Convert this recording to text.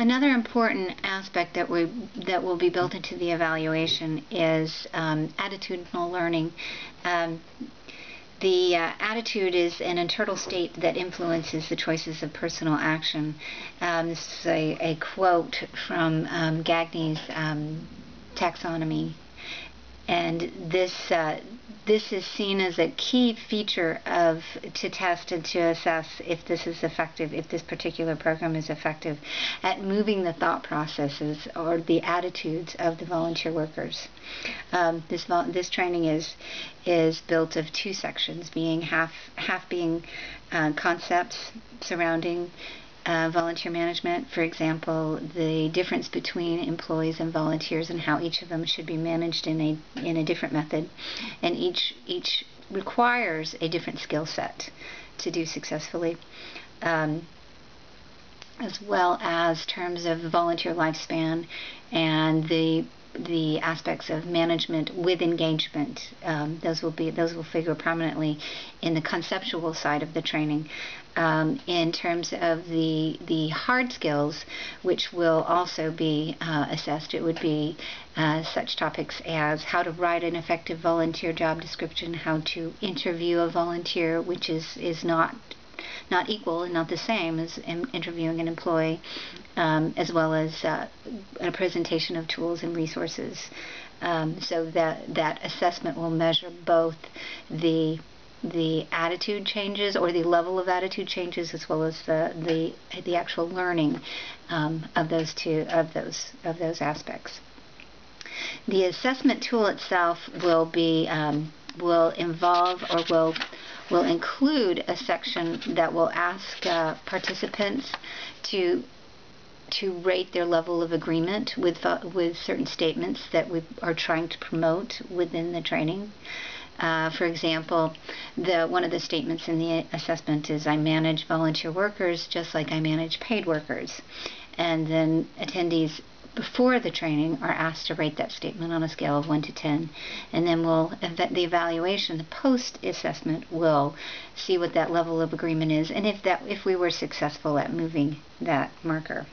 Another important aspect that will be built into the evaluation is attitudinal learning. The attitude is an internal state that influences the choices of personal action. This is a quote from Gagne's taxonomy, and this is seen as a key feature to test and to assess if this is effective, if this particular program is effective at moving the thought processes or the attitudes of the volunteer workers. This training is built of two sections, being half being concepts surrounding volunteer management. For example, the difference between employees and volunteers and how each of them should be managed in a different method, and each requires a different skill set to do successfully, as well as terms of volunteer lifespan and the aspects of management with engagement. Those will figure prominently in the conceptual side of the training. In terms of the hard skills, which will also be assessed, it would be such topics as how to write an effective volunteer job description, how to interview a volunteer, which is not equal and not the same as interviewing an employee, as well as a presentation of tools and resources. So that assessment will measure both the attitude changes, or the level of attitude changes, as well as the actual learning of those aspects. The assessment tool itself will include a section that will ask participants to rate their level of agreement with certain statements that we are trying to promote within the training. For example, one of the statements in the assessment is, I manage volunteer workers just like I manage paid workers. And then attendees before the training are asked to rate that statement on a scale of 1 to 10. And then the evaluation, the post-assessment, will see what that level of agreement is, and if we were successful at moving that marker.